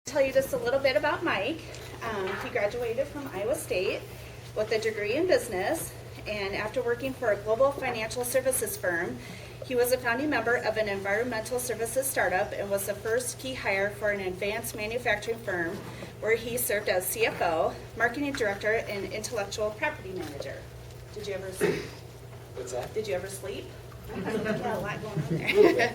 Tell you just a little bit about Mike. He graduated from Iowa State with a degree in business, and after working for a global financial services firm, he was a founding member of an environmental services startup and was the first key hire for an advanced manufacturing firm where he served as CFO, marketing director, and intellectual property manager. Did you ever sleep? What's that? Did you ever sleep? Yeah, a lot going on there.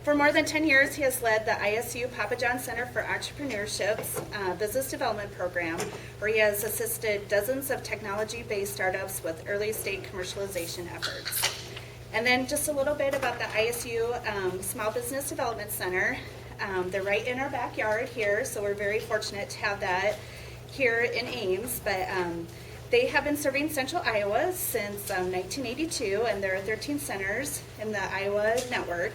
For more than 10 years, he has led the ISU Papa John Center for Entrepreneurship's business development program, where he has assisted dozens of technology-based startups with early-stage commercialization efforts. And then just a little bit about the ISU Small Business Development Center. They're right in our backyard here, so we're very fortunate to have that here in Ames. But they have been serving Central Iowa since 1982, and there are 13 centers in the Iowa network.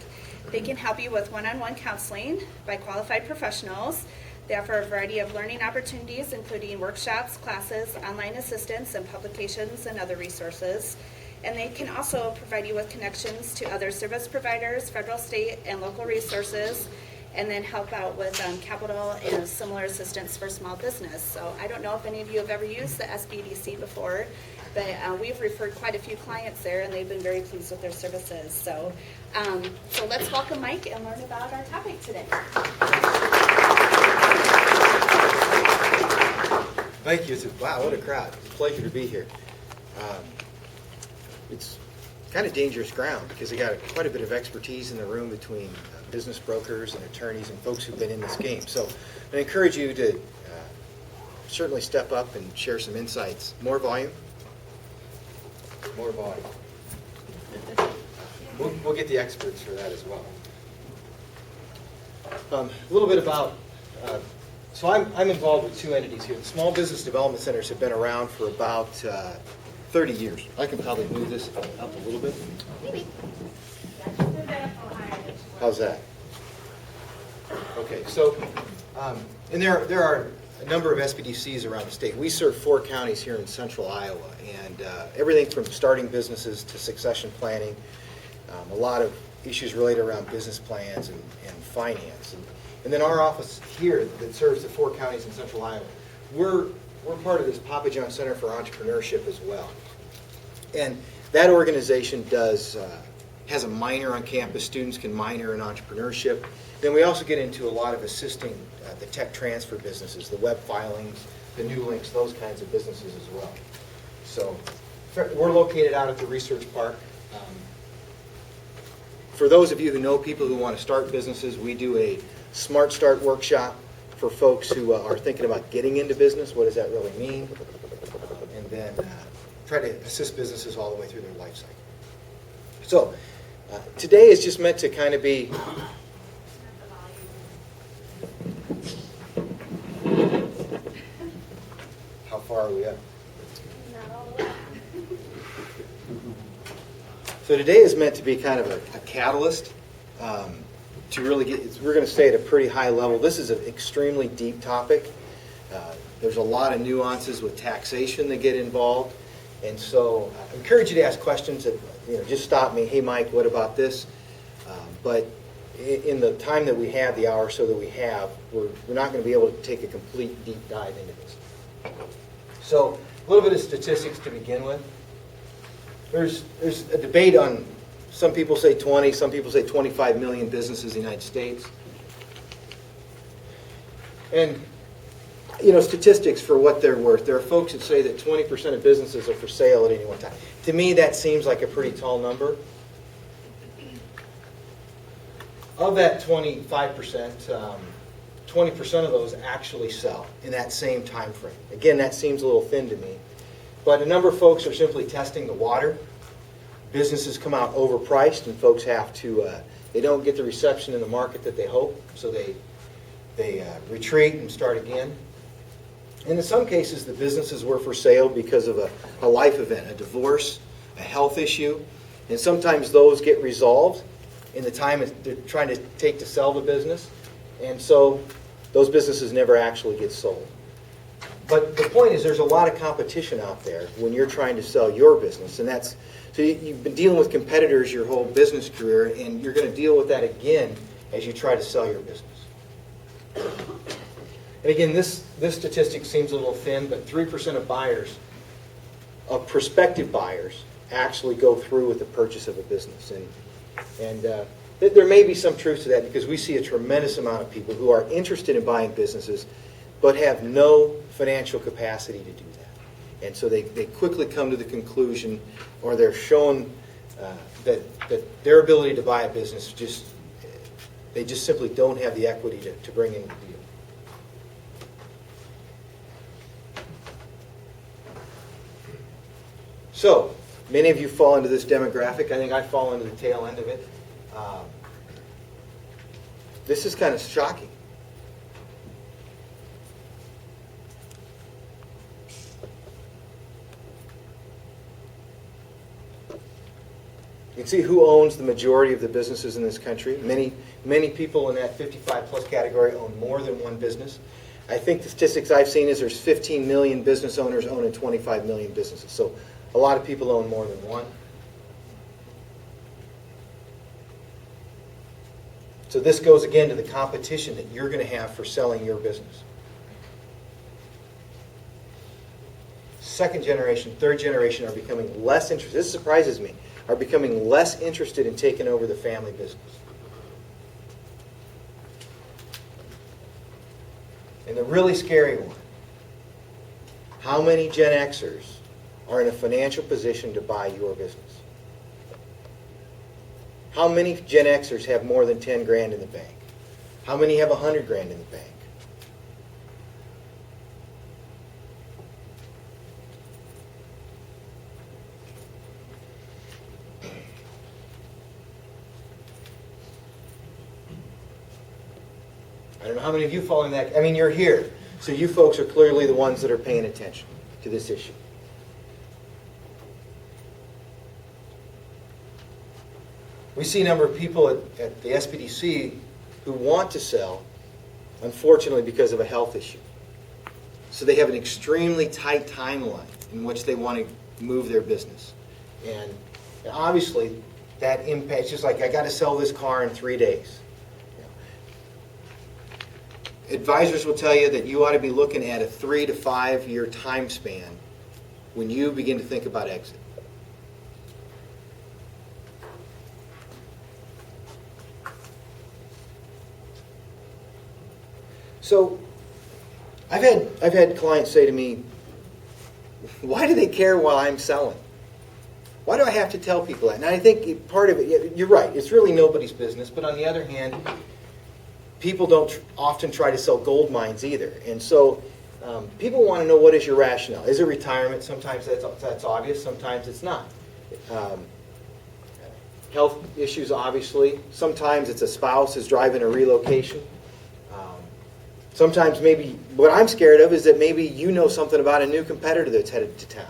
They can help you with one-on-one counseling by qualified professionals. They offer a variety of learning opportunities, including workshops, classes, online assistance, and publications and other resources. And they can also provide you with connections to other service providers, federal, state, and local resources, and then help out with capital and similar assistance for small business. So I don't know if any of you have ever used the SBDC before, but we've referred quite a few clients there, and they've been very pleased with their services. So let's welcome Mike and learn about our topic today. Thank you. Wow, what a crowd. It's a pleasure to be here. It's kind of dangerous ground because I got quite a bit of expertise in the room between business brokers and attorneys and folks who've been in this game. So I encourage you to certainly step up and share some insights. More volume? More volume. We'll get the experts for that as well. A little bit about, so I'm involved with two entities here. The Small Business Development Centers have been around for about 30 years. I can probably move this up a little bit. Maybe. How's that? Okay, so, and there are a number of SBDCs around the state. We serve 4 counties here in central Iowa, and everything from starting businesses to succession planning, a lot of issues related around business plans and finance. And then our office here that serves the 4 counties in central Iowa, we're part of this Papa John Center for Entrepreneurship as well. And that organization has a minor on campus. Students can minor in entrepreneurship. Then we also get into a lot of assisting the tech transfer businesses, the web filings, the new links, those kinds of businesses as well. So we're located out at the Research Park. For those of you who know people who want to start businesses, we do a Smart Start workshop for folks who are thinking about getting into business. What does that really mean? And then try to assist businesses all the way through their life cycle. So today is just meant to kind of be how far are we up? Not all the way. So today is meant to be kind of a catalyst to really get, we're going to stay at a pretty high level. This is an extremely deep topic. There's a lot of nuances with taxation that get involved. And so I encourage you to ask questions that, just stop me. Hey, Mike, what about this? But in the time that we have, the hour or so that we have, we're not going to be able to take a complete deep dive into this. So a little bit of statistics to begin with. There's a debate on, some people say 20, some people say 25 million businesses in the United States. And statistics for what they're worth. There are folks that say that 20% of businesses are for sale at any one time. To me, that seems like a pretty tall number. Of that 25%, 20% of those actually sell in that same time frame. Again, that seems a little thin to me. But a number of folks are simply testing the water. Businesses come out overpriced, and folks have to, they don't get the reception in the market that they hope, so they retreat and start again. And in some cases, the businesses were for sale because of a life event, a divorce, a health issue. And sometimes those get resolved in the time they're trying to take to sell the business. And so those businesses never actually get sold. But the point is there's a lot of competition out there when you're trying to sell your business. And that's, so you've been dealing with competitors your whole business career, and you're going to deal with that again as you try to sell your business. And again, this statistic seems a little thin, but 3% of buyers, of prospective buyers, actually go through with the purchase of a business. And there may be some truth to that, because we see a tremendous amount of people who are interested in buying businesses but have no financial capacity to do that. And so they quickly come to the conclusion, or they're shown that their ability to buy a business, they just simply don't have the equity to bring in the deal. So, many of you fall into this demographic. I think I fall into the tail end of it. This is kind of shocking. You can see who owns the majority of the businesses in this country. Many people in that 55 plus category own more than one business. I think the statistics I've seen is there's 15 million business owners owning 25 million businesses. So a lot of people own more than one. So this goes again to the competition that you're going to have for selling your business. Second generation, third generation are becoming less interested. This surprises me. Are becoming less interested in taking over the family business. And the really scary one, how many Gen Xers are in a financial position to buy your business? How many Gen Xers have more than 10 grand in the bank? How many have 100 grand in the bank? I don't know how many of you fall in that. I mean, you're here. So you folks are clearly the ones that are paying attention to this issue. We see a number of people at the SBDC who want to sell, unfortunately, because of a health issue. So they have an extremely tight timeline in which they want to move their business. And obviously, that impacts, just like I got to sell this car in 3 days. Advisors will tell you that you ought to be looking at a 3 to 5 year time span when you begin to think about exit. So, I've had clients say to me, why do they care while I'm selling? Why do I have to tell people that? And I think part of it, you're right, it's really nobody's business, but on the other hand, people don't often try to sell gold mines either. And so people want to know, what is your rationale? Is it retirement? Sometimes that's obvious, sometimes it's not. Health issues, obviously. Sometimes it's a spouse is driving a relocation. Sometimes maybe what I'm scared of is that maybe you know something about a new competitor that's headed to town.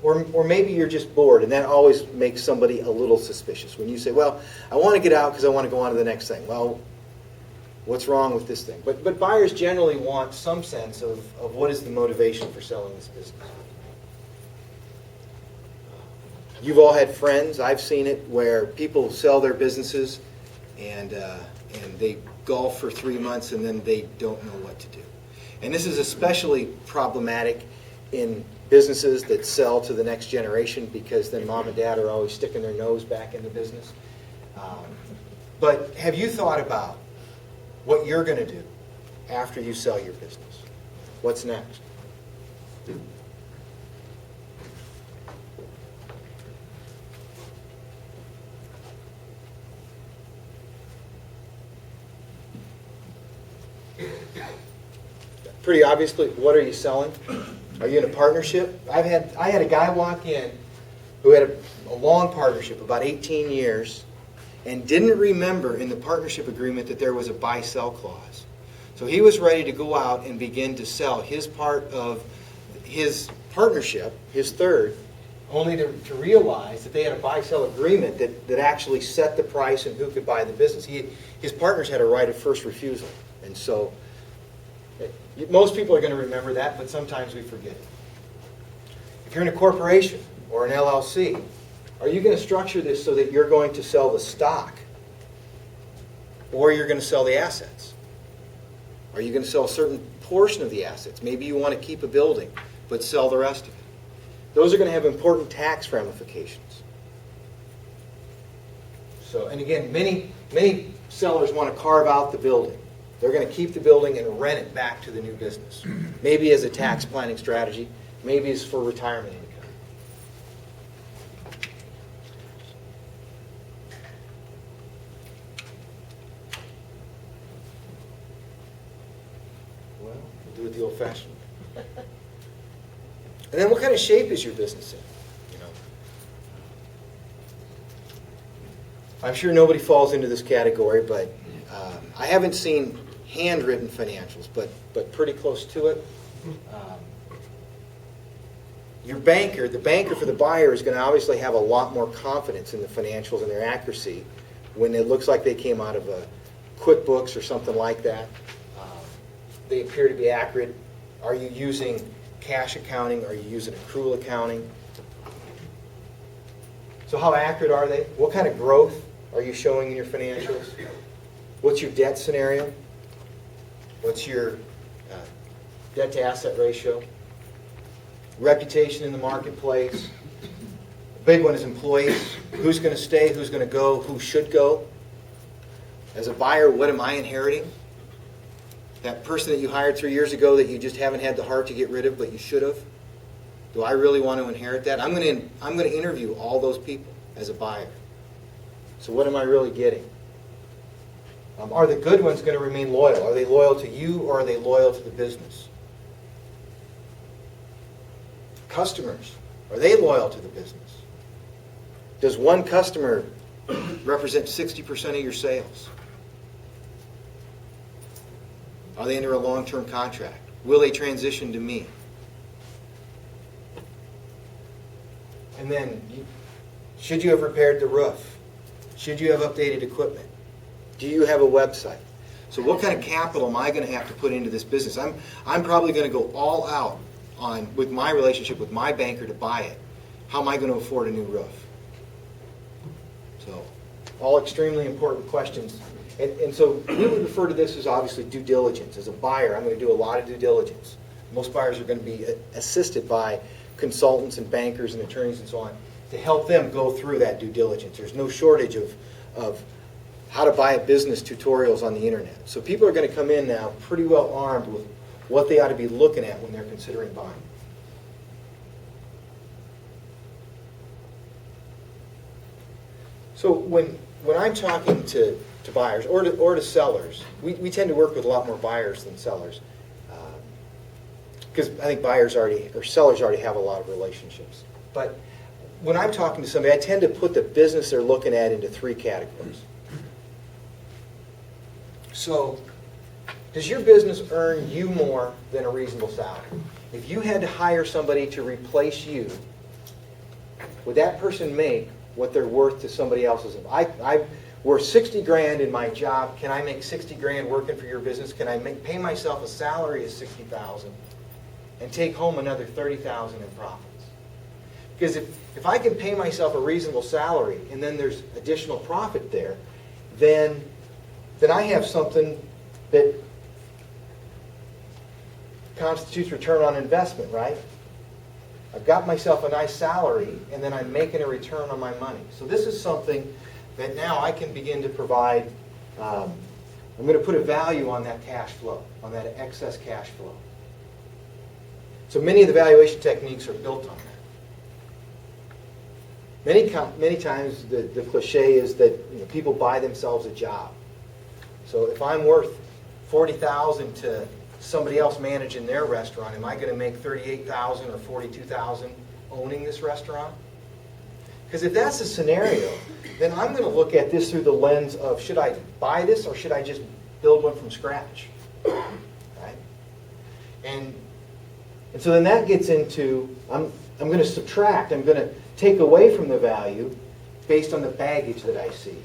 Or maybe you're just bored, and that always makes somebody a little suspicious. When you say, well, I want to get out because I want to go on to the next thing. Well, what's wrong with this thing? But buyers generally want some sense of what is the motivation for selling this business. You've all had friends, I've seen it, where people sell their businesses and they golf for 3 months and then they don't know what to do. And this is especially problematic in businesses that sell to the next generation, because then mom and dad are always sticking their nose back in the business. But have you thought about what you're going to do after you sell your business? What's next? Pretty obviously, what are you selling? Are you in a partnership? I had a guy walk in who had a long partnership, about 18 years, and didn't remember in the partnership agreement that there was a buy-sell clause. So he was ready to go out and begin to sell his part of his partnership, his third, only to realize that they had a buy-sell agreement that actually set the price and who could buy the business. His partners had a right of first refusal. And so most people are going to remember that, but sometimes we forget it. If you're in a corporation or an LLC, are you going to structure this so that you're going to sell the stock or you're going to sell the assets? Are you going to sell a certain portion of the assets? Maybe you want to keep a building, but sell the rest of it. Those are going to have important tax ramifications. So, and again, many sellers want to carve out the building. They're going to keep the building and rent it back to the new business. Maybe as a tax planning strategy, maybe it's for retirement income. Well, we'll do it the old-fashioned way. And then what kind of shape is your business in? You know, I'm sure nobody falls into this category, but I haven't seen handwritten financials, but pretty close to it. Your banker, the banker for the buyer, is going to obviously have a lot more confidence in the financials and their accuracy when it looks like they came out of a QuickBooks or something like that. They appear to be accurate. Are you using cash accounting? Are you using accrual accounting? So how accurate are they? What kind of growth are you showing in your financials? What's your debt scenario? What's your debt to asset ratio? Reputation in the marketplace. The big one is employees. Who's going to stay? Who's going to go? Who should go? As a buyer, what am I inheriting? That person that you hired 3 years ago that you just haven't had the heart to get rid of, but you should have? Do I really want to inherit that? I'm going to interview all those people as a buyer. So what am I really getting? Are the good ones going to remain loyal? Are they loyal to you, or are they loyal to the business? Customers, are they loyal to the business? Does one customer represent 60% of your sales? Are they under a long-term contract? Will they transition to me? And then, should you have repaired the roof? Should you have updated equipment? Do you have a website? So what kind of capital am I going to have to put into this business? I'm probably going to go all out with my relationship with my banker to buy it. How am I going to afford a new roof? So, all extremely important questions. And so we would refer to this as obviously due diligence. As a buyer, I'm going to do a lot of due diligence. Most buyers are going to be assisted by consultants and bankers and attorneys and so on to help them go through that due diligence. There's no shortage of how to buy a business tutorials on the internet. So people are going to come in now pretty well armed with what they ought to be looking at when they're considering buying. So when I'm talking to buyers or to sellers, we tend to work with a lot more buyers than sellers, because I think sellers already have a lot of relationships. But when I'm talking to somebody, I tend to put the business they're looking at into 3 categories. So, does your business earn you more than a reasonable salary? If you had to hire somebody to replace you, would that person make what they're worth to somebody else's? I'm worth 60 grand in my job. Can I make 60 grand working for your business? Can I pay myself a salary of 60,000 and take home another 30,000 in profits? Because if I can pay myself a reasonable salary and then there's additional profit there, then I have something that constitutes return on investment, right? I've got myself a nice salary, and then I'm making a return on my money. So this is something that now I can begin to provide. I'm going to put a value on that cash flow, on that excess cash flow. So many of the valuation techniques are built on that. Many times the cliche is that people buy themselves a job. So if I'm worth $40,000 to somebody else managing their restaurant, am I going to make $38,000 or $42,000 owning this restaurant? Because if that's the scenario, then I'm going to look at this through the lens of, should I buy this or should I just build one from scratch? Right? And so then that gets into, I'm going to subtract, I'm going to take away from the value based on the baggage that I see.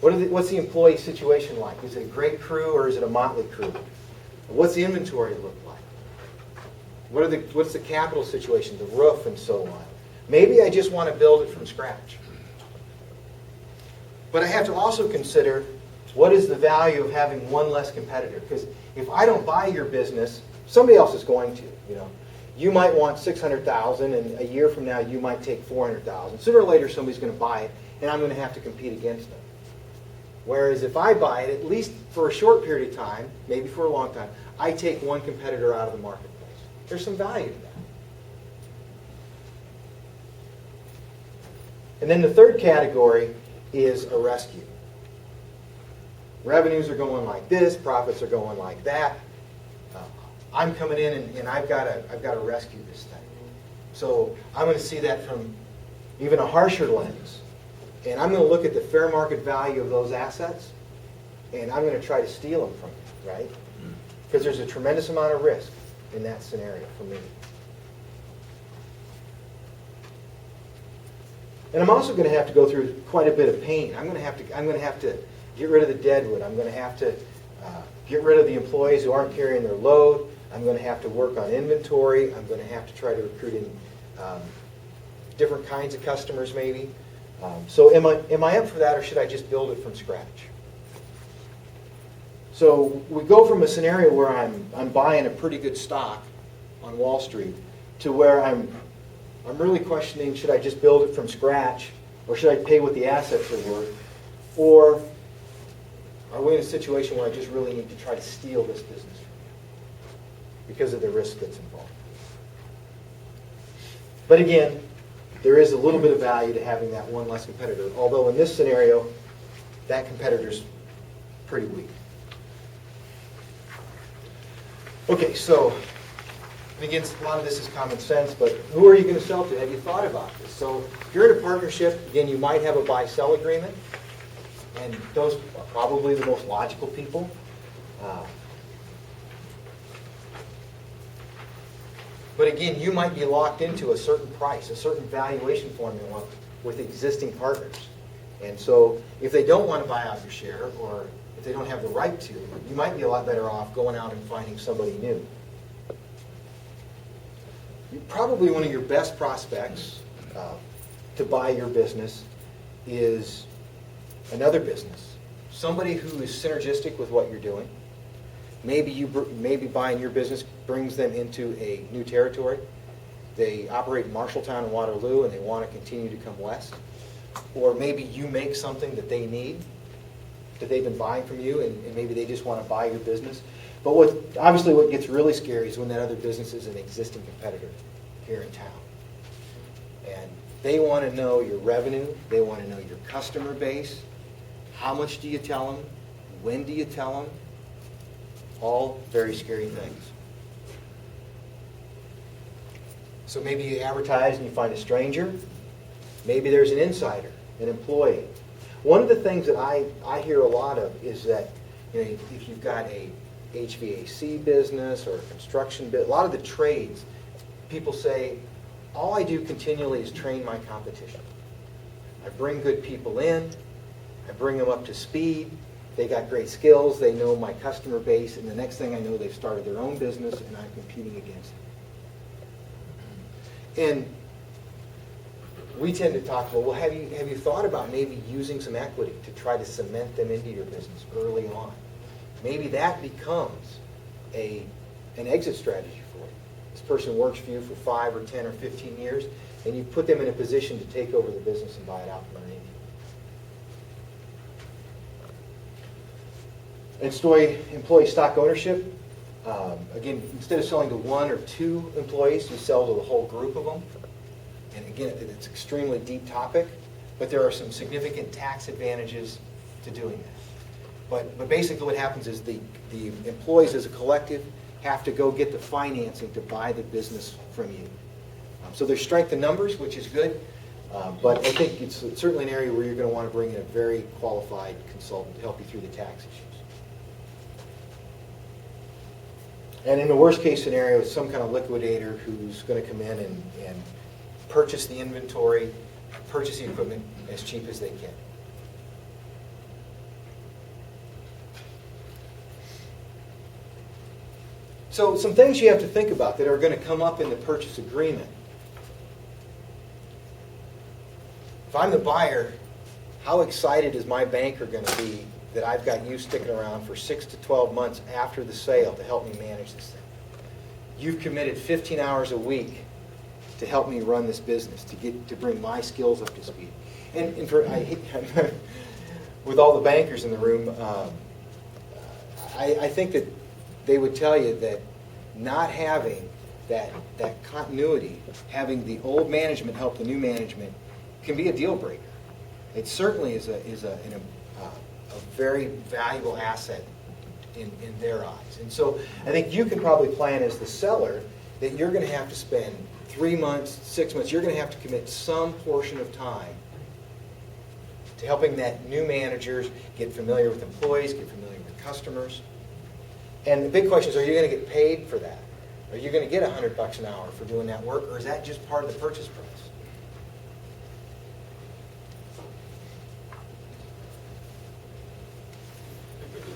What's the employee situation like? Is it a great crew or is it a motley crew? What's the inventory look like? What's the capital situation, the roof and so on? Maybe I just want to build it from scratch. But I have to also consider What is the value of having one less competitor? Because if I don't buy your business, somebody else is going to. You might want $600,000, and a year from now you might take $400,000. Sooner or later somebody's going to buy it, and I'm going to have to compete against them. Whereas if I buy it, at least for a short period of time, maybe for a long time, I take one competitor out of the marketplace. There's some value to that. And then the third category is a rescue. Revenues are going like this, profits are going like that. I'm coming in and I've got to rescue this thing. So I'm going to see that from even a harsher lens. And I'm going to look at the fair market value of those assets, and I'm going to try to steal them from you, right? Because there's a tremendous amount of risk in that scenario for me. And I'm also going to have to go through quite a bit of pain. I'm going to have to get rid of the deadwood. I'm going to have to get rid of the employees who aren't carrying their load. I'm going to have to work on inventory. I'm going to have to try to recruit in different kinds of customers maybe. So am I up for that, or should I just build it from scratch? So we go from a scenario where I'm buying a pretty good stock on Wall Street to where I'm really questioning, should I just build it from scratch, or should I pay what the assets are worth? Or are we in a situation where I just really need to try to steal this business from you because of the risk that's involved? But again, there is a little bit of value to having that one less competitor, although in this scenario, that competitor's pretty weak. Okay, so, and again, a lot of this is common sense, but who are you going to sell to? Have you thought about this? So, if you're in a partnership, again, you might have a buy-sell agreement, and those are probably the most logical people. But again, you might be locked into a certain price, a certain valuation formula with existing partners. And so if they don't want to buy out your share, or if they don't have the right to, you might be a lot better off going out and finding somebody new. Probably one of your best prospects to buy your business is another business. Somebody who is synergistic with what you're doing. Maybe buying your business brings them into a new territory. They operate in Marshalltown and Waterloo, and they want to continue to come west. Or maybe you make something that they need, that they've been buying from you, and maybe they just want to buy your business. But obviously what gets really scary is when that other business is an existing competitor here in town. And they want to know your revenue. They want to know your customer base. How much do you tell them? When do you tell them? All very scary things. So maybe you advertise and you find a stranger. Maybe there's an insider, an employee. One of the things that I hear a lot of is that if you've got a HVAC business or a construction business, a lot of the trades, people say, all I do continually is train my competition. I bring good people in. I bring them up to speed. They got great skills, they know my customer base, and the next thing I know, they've started their own business, and I'm competing against them. And we tend to talk about, well, have you thought about maybe using some equity to try to cement them into your business early on? Maybe that becomes an exit strategy for you. This person works for you for 5 or 10 or 15 years, and you put them in a position to take over the business and buy it out from underneath you. And employee stock ownership, again, instead of selling to 1 or 2 employees, you sell to the whole group of them. And again, it's an extremely deep topic, but there are some significant tax advantages to doing that. But basically what happens is the employees as a collective have to go get the financing to buy the business from you. So there's strength in numbers, which is good, but I think it's certainly an area where you're going to want to bring in a very qualified consultant to help you through the tax issues. And in the worst case scenario, it's some kind of liquidator who's going to come in and purchase the inventory, purchase the equipment as cheap as they can. So some things you have to think about that are going to come up in the purchase agreement. If I'm the buyer, how excited is my banker going to be that I've got you sticking around for 6 to 12 months after the sale to help me manage this thing. You've committed 15 hours a week to help me run this business, to bring my skills up to speed. And with all the bankers in the room, I think that they would tell you that not having that continuity, having the old management help the new management, can be a deal breaker. It certainly is a very valuable asset in their eyes. And so I think you can probably plan as the seller that you're going to have to spend 3 months, 6 months, you're going to have to commit some portion of time to helping that new managers get familiar with employees, get familiar with customers. And the big question is, are you going to get paid for that? Are you going to get $100 an hour for doing that work, or is that just part of the purchase price?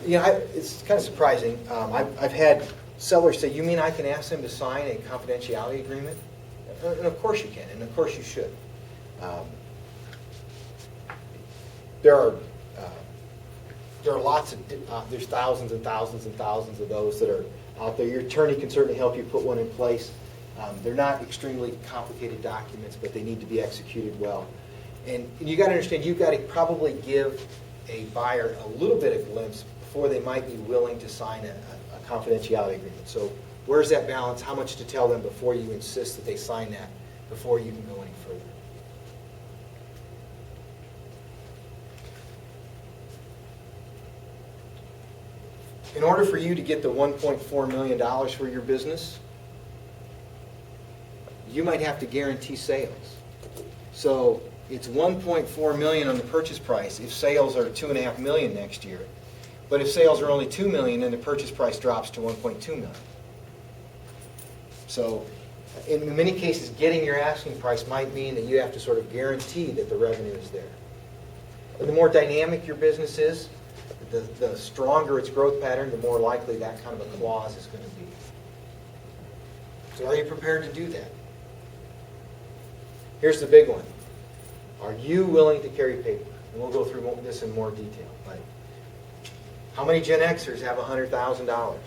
You know, it's kind of surprising. I've had sellers say, you mean I can ask them to sign a confidentiality agreement? And of course you can, and of course you should. There are lots of, there's thousands and thousands and thousands of those that are out there. Your attorney can certainly help you put one in place. They're not extremely complicated documents, but they need to be executed well. And you got to understand, you've got to probably give a buyer a little bit of glimpse before they might be willing to sign a confidentiality agreement. So where's that balance? How much to tell them before you insist that they sign that, before you can go any further? In order for you to get the $1.4 million for your business, you might have to guarantee sales. So it's $1.4 million on the purchase price if sales are $2.5 million next year. But if sales are only $2 million, then the purchase price drops to $1.2 million. So in many cases, getting your asking price might mean that you have to sort of guarantee that the revenue is there. And the more dynamic your business is, the stronger its growth pattern, the more likely that kind of a clause is going to be. So are you prepared to do that? Here's the big one. Are you willing to carry paper? And we'll go through this in more detail. But how many Gen Xers have $100,000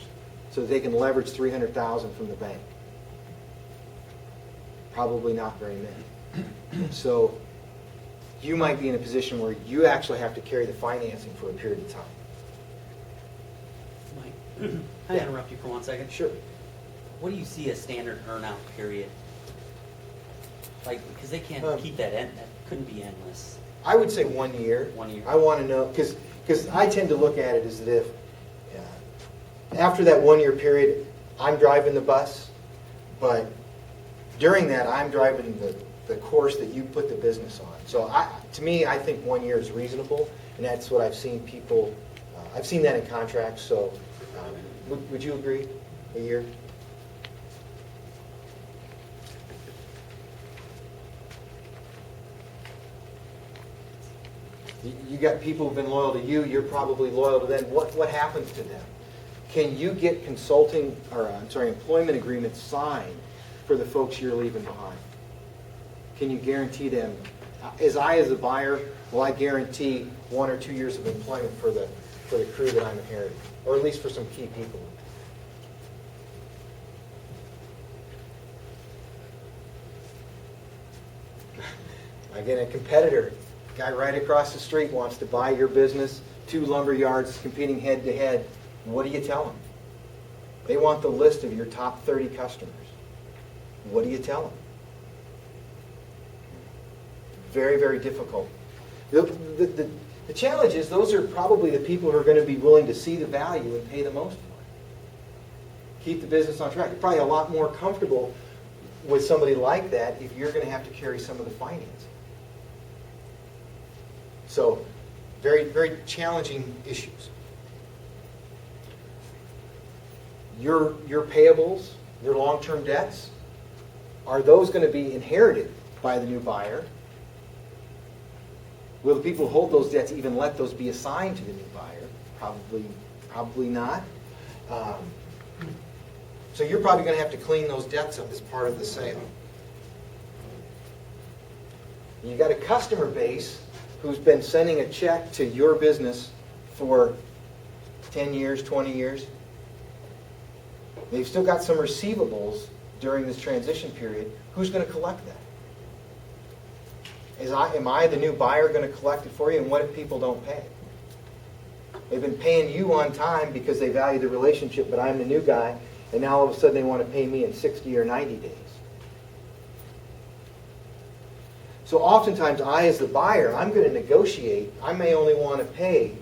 so that they can leverage $300,000 from the bank? Probably not very many. So you might be in a position where you actually have to carry the financing for a period of time. Mike, can I interrupt you for 1 second? Sure. What do you see a standard earnout period? Like, because they can't keep that end. That couldn't be endless. I would say 1 year. 1 year. I want to know, because I tend to look at it as if after that 1 year period, I'm driving the bus, but during that, I'm driving the course that you put the business on. So to me, I think 1 year is reasonable, and that's what I've seen people, I've seen that in contracts, so would you agree, a year? You got people who've been loyal to you, you're probably loyal to them. What happens to them? Can you get employment agreements signed for the folks you're leaving behind? Can you guarantee them? As a buyer, will I guarantee 1 or 2 years of employment for the crew that I'm inheriting, or at least for some key people? Again, a competitor, guy right across the street wants to buy your business, 2 lumber yards competing head to head. What do you tell them? They want the list of your top 30 customers. What do you tell them? Very, very difficult. The challenge is those are probably the people who are going to be willing to see the value and pay the most for it. Keep the business on track. You're probably a lot more comfortable with somebody like that if you're going to have to carry some of the financing. So, very, very challenging issues. Your payables, your long-term debts, are those going to be inherited by the new buyer? Will the people who hold those debts even let those be assigned to the new buyer? Probably not. So you're probably going to have to clean those debts up as part of the sale. You got a customer base who's been sending a check to your business for 10 years, 20 years. They've still got some receivables during this transition period. Who's going to collect that? Am I the new buyer going to collect it for you? And what if people don't pay? They've been paying you on time because they value the relationship, but I'm the new guy, and now all of a sudden they want to pay me in 60 or 90 days. So oftentimes I, as the buyer, I'm going to negotiate. I may only want to pay,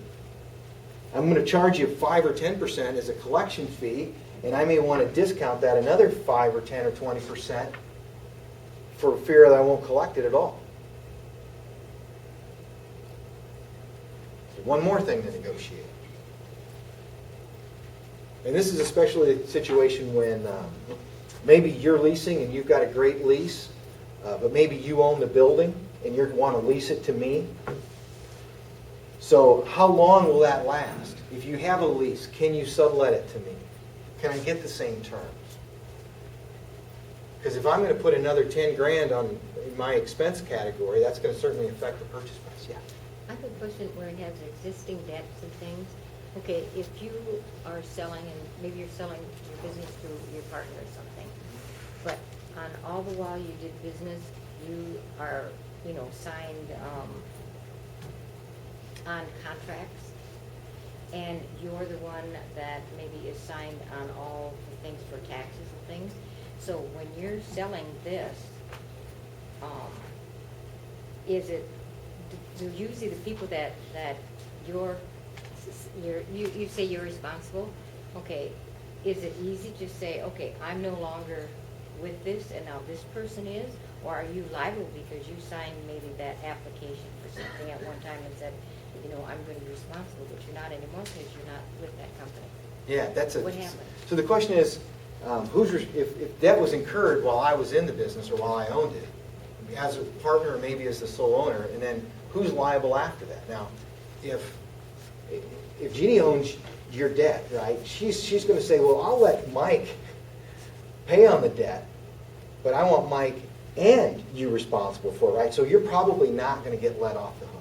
I'm going to charge you 5 or 10% as a collection fee, and I may want to discount that another 5 or 10 or 20% for fear that I won't collect it at all. One more thing to negotiate. And this is especially a situation when maybe you're leasing and you've got a great lease, but maybe you own the building and you want to lease it to me. So how long will that last? If you have a lease, can you sublet it to me? Can I get the same terms? Because if I'm going to put another 10 grand on in my expense category, that's going to certainly affect the purchase price. Yeah. I have a question where it has existing debts and things. Okay, if you are selling, and maybe you're selling your business to your partner or something, but on all the while you did business, you are, signed on contracts, and you're the one that maybe is signed on all the things for taxes and things. So when you're selling this, is it, do usually the people that you say you're responsible, okay, is it easy to say, okay, I'm no longer with this and now this person is? Or are you liable because you signed maybe that application for something at one time and said, I'm going to be responsible, but you're not anymore because you're not with that company? Yeah, What happened? So the question is, if debt was incurred while I was in the business or while I owned it, as a partner or maybe as the sole owner, and then who's liable after that? Now, if Jeannie owns your debt, right, she's going to say, well, I'll let Mike pay on the debt, but I want Mike and you responsible for it, right? So you're probably not going to get let off the hook.